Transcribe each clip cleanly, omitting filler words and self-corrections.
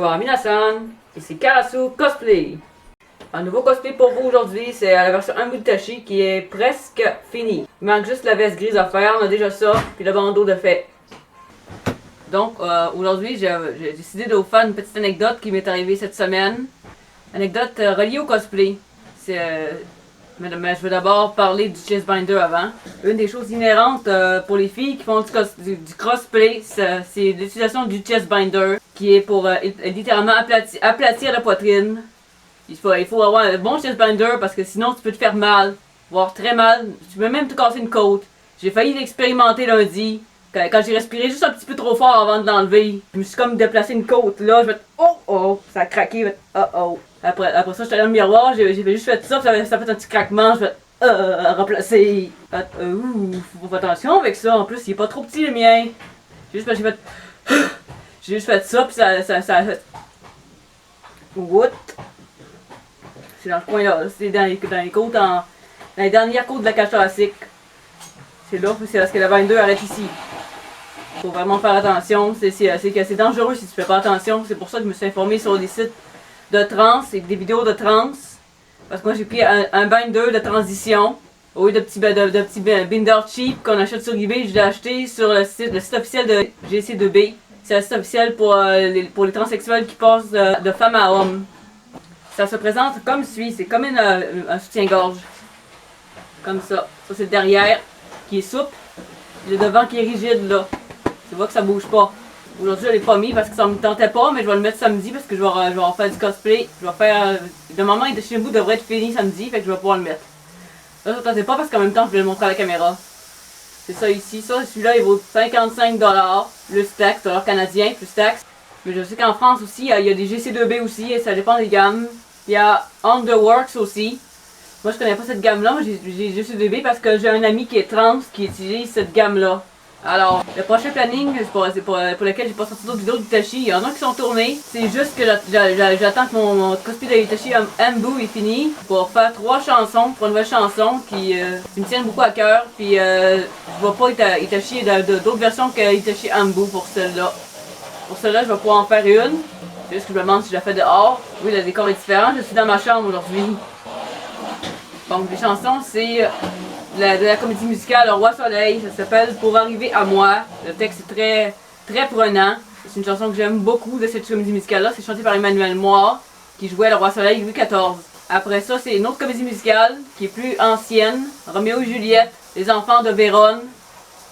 Konnichiwa minasan, ici Karasu Cosplay. Un nouveau cosplay pour vous aujourd'hui, c'est la version Ambu Tachi qui est presque finie. Il manque juste la veste grise à faire, on a déjà ça, puis le bandeau de fait. Donc aujourd'hui, j'ai décidé de vous faire une petite anecdote qui m'est arrivée cette semaine. Anecdote reliée au cosplay. Mais je veux d'abord parler du chestbinder avant. Une des choses inhérentes pour les filles qui font du crossplay, c'est l'utilisation du chestbinder, qui est pour littéralement aplatir la poitrine. Il faut avoir un bon chestbinder parce que sinon tu peux te faire mal, voire très mal. Tu peux même te casser une côte. J'ai failli l'expérimenter lundi. Quand j'ai respiré juste un petit peu trop fort avant de l'enlever, je me suis comme déplacé une côte. Là, je vais oh, ça a craqué, oh. Après ça, je suis allé dans le miroir, j'ai juste fait ça, ça a fait un petit craquement, je vais replacer. Faut faire attention avec ça, en plus il est pas trop petit le mien. J'ai juste fait ça, puis ça a fait. What? C'est dans ce coin là, c'est dans les côtes, dans les dernières côtes de la cage thoracique. C'est là, c'est parce que le binder arrête ici. Faut vraiment faire attention, c'est dangereux si tu fais pas attention, c'est pour ça que je me suis informé sur des sites de trans et des vidéos de trans. Parce que moi j'ai pris un binder de transition. Au lieu de petits binder cheap qu'on achète sur eBay, je l'ai acheté sur le site officiel de GC2B. C'est le site officiel pour les transsexuels qui passent de femme à homme. Ça se présente comme suit, c'est comme un soutien-gorge. Comme ça. Ça c'est le derrière qui est souple. Le devant qui est rigide là. Tu vois que ça bouge pas. Aujourd'hui, je l'ai pas mis parce que ça me tentait pas, mais je vais le mettre samedi parce que je vais faire du cosplay. Je vais faire. Le moment de chez vous devrait être fini samedi, fait que je vais pouvoir le mettre. Là, ça me tentait pas parce qu'en même temps, je vais le montrer à la caméra. C'est ça ici. Ça, celui-là, il vaut 55$. Le taxe, $ canadien, plus taxe. Mais je sais qu'en France aussi, il y a des GC2B aussi, et ça dépend des gammes. Il y a Underworks aussi. Moi, je connais pas cette gamme-là, moi j'ai GC2B parce que j'ai un ami qui est trans qui utilise cette gamme-là. Alors, le prochain planning, pour lequel j'ai pas sorti d'autres vidéos d'Itachi, il y en a qui sont tournés. C'est juste que j'attends que mon cosplay d'Itachi Ambu est fini pour faire 3 chansons, 3 nouvelles chansons qui me tiennent beaucoup à cœur. Puis je vois pas Itachi d'autres versions que Itachi Ambu pour celle-là. Pour celle-là, je vais pouvoir en faire une. C'est juste que je me demande si je la fais dehors. Oui, le décor est différent. Je suis dans ma chambre aujourd'hui. Donc, les chansons, c'est de la comédie musicale Le Roi Soleil. Ça s'appelle Pour arriver à moi. Le texte est très prenant. C'est une chanson que j'aime beaucoup de cette comédie musicale-là. C'est chanté par Emmanuel Moir, qui jouait Le Roi Soleil Louis XIV. Après ça, c'est une autre comédie musicale qui est plus ancienne. Roméo et Juliette, Les enfants de Vérone.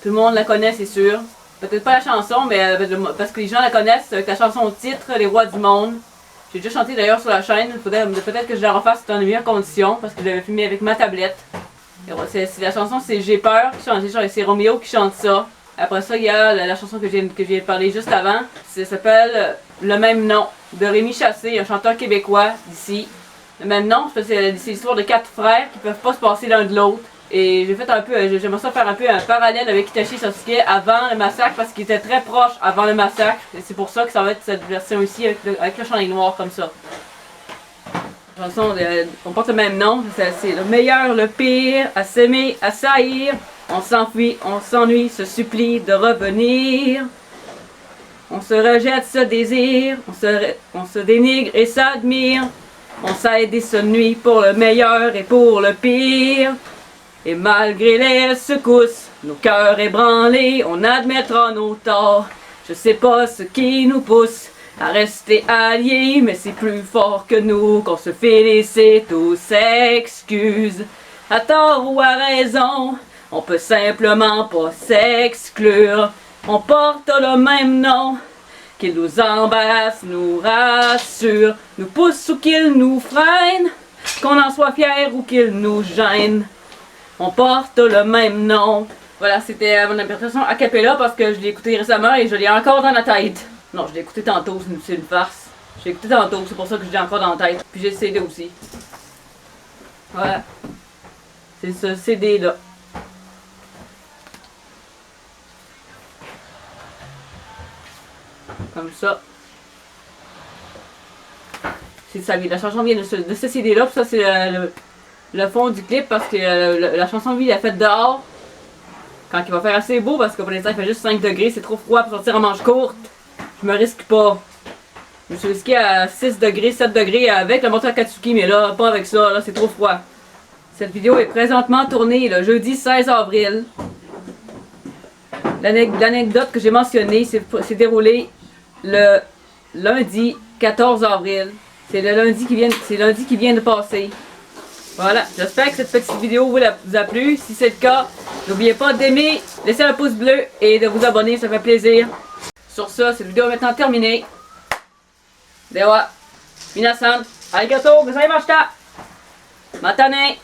Tout le monde la connaît, c'est sûr. Peut-être pas la chanson, mais parce que les gens la connaissent avec la chanson au titre Les Rois du Monde. J'ai déjà chanté d'ailleurs sur la chaîne. Peut-être que je la refasse dans de meilleures conditions parce que je l'avais filmé avec ma tablette. La chanson, c'est J'ai peur, c'est Roméo qui chante ça. Après ça, il y a la chanson que j'ai parlé juste avant. Ça s'appelle Le même nom de Rémi Chassé, un chanteur québécois d'ici. Le même nom, c'est l'histoire de 4 frères qui peuvent pas se passer l'un de l'autre. Et j'aimerais ça faire un peu un parallèle avec Itachi Sasuke avant le massacre parce qu'il était très proche avant le massacre. Et c'est pour ça que ça va être cette version ici avec le chandail noir comme ça. La chanson on porte le même nom, c'est le meilleur, le pire, à s'aimer, à saillir. On s'enfuit, on s'ennuie, se supplie de revenir. On se rejette, se désire, on se dénigre et s'admire. On s'aide et se nuit pour le meilleur et pour le pire. Et malgré les secousses, nos cœurs ébranlés, on admettra nos torts. Je sais pas ce qui nous pousse à rester alliés, mais c'est plus fort que nous qu'on se félicite ou s'excuse. À tort ou à raison, on peut simplement pas s'exclure. On porte le même nom, qu'il nous embarrasse, nous rassure, nous pousse ou qu'il nous freine, qu'on en soit fier ou qu'il nous gêne. On porte le même nom. Voilà, c'était mon interprétation a cappella parce que je l'ai écouté récemment et je l'ai encore dans la tête. Non, je l'ai écouté tantôt, c'est une farce. Je l'ai écouté tantôt, c'est pour ça que je l'ai encore dans la tête. Puis j'ai le CD aussi. Voilà. C'est ce CD là. Comme ça. C'est ça, la chanson vient de ce CD là, puis ça c'est le fond du clip parce que la chanson lui, il l'a faite dehors. Quand il va faire assez beau parce que pour l'instant il fait juste 5 degrés, c'est trop froid pour sortir en manche courte. Je me risque pas. Je me suis risqué à 6 degrés, 7 degrés avec le moteur Katsuki, mais là, pas avec ça, là, c'est trop froid. Cette vidéo est présentement tournée le jeudi 16 avril. L'anecdote que j'ai mentionnée s'est déroulée le lundi 14 avril. C'est le lundi qui vient de passer. Voilà, j'espère que cette petite vidéo vous a plu. Si c'est le cas, n'oubliez pas d'aimer, laisser un pouce bleu et de vous abonner, ça fait plaisir. Sur ça, cette vidéo est maintenant terminée. Dewa, minasan, arigato gozaimashita. Matane.